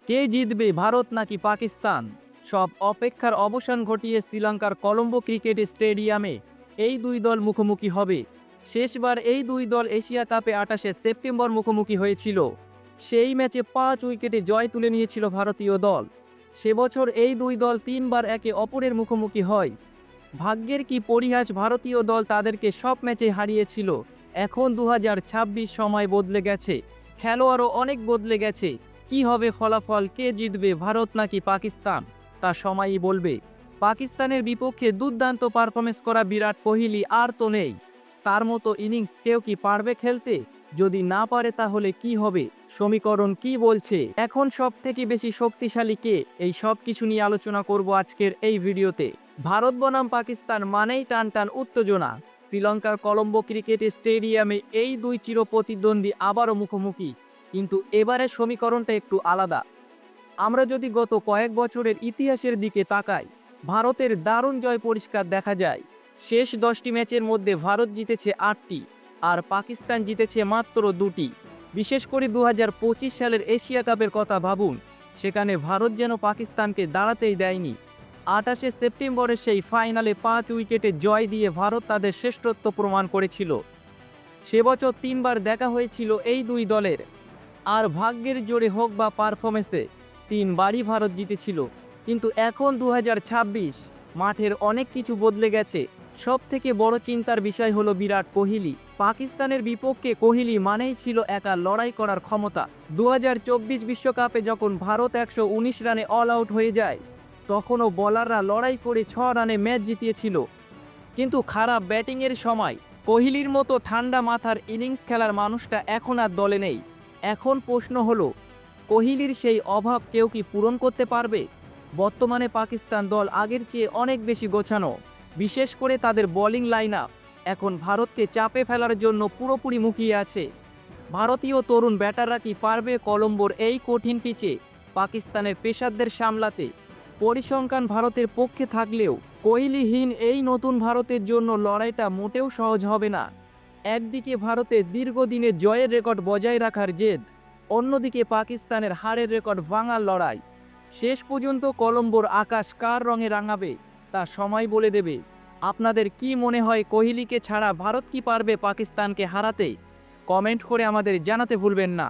কে জিতবে, ভারত নাকি পাকিস্তান? সব অপেক্ষার অবসান ঘটিয়ে শ্রীলঙ্কার কলম্বো ক্রিকেট স্টেডিয়ামে এই দুই দল মুখোমুখি হবে। শেষবার এই দুই দল এশিয়া কাপে ২৮শে সেপ্টেম্বর মুখোমুখি হয়েছিল। সেই ম্যাচে ৫ উইকেটে জয় তুলে নিয়েছিল ভারতীয় দল। সে বছর এই দুই দল তিনবার একে অপরের মুখোমুখি হয়। ভাগ্যের কি পরিহাস, ভারতীয় দল তাদেরকে সব ম্যাচে হারিয়েছিল। এখন ২০২৬ সময় বদলে গেছে, খেলোয়াড়ও অনেক বদলে গেছে। কি হবে ফলাফল, কে জিতবে, ভারত নাকি পাকিস্তান, তা সময়ই বলবে। পাকিস্তানের বিপক্ষে দুর্দান্ত পারফরমেন্স করা বিরাট কোহলি আর তো নেই। তার মতো ইনিংস কেউ কি পারবে খেলতে? যদি না পারে তাহলে কি হবে? সমীকরণ কি বলছে এখন সব থেকে বেশি শক্তিশালী কে? এই সব কিছু নিয়ে আলোচনা করব আজকের এই ভিডিওতে। ভারত বনাম পাকিস্তান মানেই টান টান উত্তেজনা। শ্রীলঙ্কার কলম্বো ক্রিকেট স্টেডিয়ামে এই দুই চিরপ্রতিদ্বন্দ্বী আবারও মুখোমুখি, কিন্তু এবারের সমীকরণটা একটু আলাদা। আমরা যদি গত কয়েক বছরের ইতিহাসের দিকে তাকাই, ভারতের দারুণ জয় পরিষ্কার দেখা যায়। শেষ 10টি ম্যাচের মধ্যে ভারত জিতেছে 8টি, আর পাকিস্তান জিতেছে মাত্র 2টি। বিশেষ করে 2025 সালের এশিয়া কাপের কথা ভাবুন, সেখানে ভারত যেন পাকিস্তানকে দাঁড়াতেই দেয়নি। ২৮শে সেপ্টেম্বরের সেই ফাইনালে 5 উইকেটে জয় দিয়ে ভারত তাদের শ্রেষ্ঠত্ব প্রমাণ করেছিল। সে বছর 3বার দেখা হয়েছিল এই দুই দলের, আর ভাগ্যের জোরে হোক বা পারফরমেন্সে 3বারই ভারত জিতেছিল। কিন্তু এখন 2026, মাঠের অনেক কিছু বদলে গেছে। সব থেকে বড় চিন্তার বিষয় হলো বিরাট কোহলি। পাকিস্তানের বিপক্ষে কোহলি মানেই ছিল একা লড়াই করার ক্ষমতা। 2024 বিশ্বকাপে যখন ভারত 119 রানে অল আউট হয়ে যায়, তখনও বোলাররা লড়াই করে 6 রানে ম্যাচ জিতিয়েছিল। কিন্তু খারাপ ব্যাটিংয়ের সময় কোহলির মতো ঠান্ডা মাথার ইনিংস খেলার মানুষটা এখন আর দলে নেই। এখন প্রশ্ন হলো, কোহলির সেই অভাব কেউ কি পূরণ করতে পারবে? বর্তমানে পাকিস্তান দল আগের চেয়ে অনেক বেশি গোছানো, বিশেষ করে তাদের বোলিং লাইন আপ এখন ভারতকে চাপে ফেলার জন্য পুরোপুরি মুখিয়ে আছে। ভারতীয় তরুণ ব্যাটাররা কি পারবে কলম্বোর এই কঠিন পিচে পাকিস্তানের পেসারদের সামলাতে? পরিসংখ্যান ভারতের পক্ষে থাকলেও কোহলিহীন এই নতুন ভারতের জন্য লড়াইটা মোটেও সহজ হবে না। একদিকে ভারতের দীর্ঘদিনের জয়ের রেকর্ড বজায় রাখার জেদ, অন্যদিকে পাকিস্তানের হারের রেকর্ড ভাঙার লড়াই। শেষ পর্যন্ত কলম্বোর আকাশ কার রঙে রাঙাবে তা সময় বলে দেবে। আপনাদের কি মনে হয়, কোহলিকে ছাড়া ভারত কি পারবে পাকিস্তানকে হারাতে? কমেন্ট করে আমাদের জানাতে ভুলবেন না।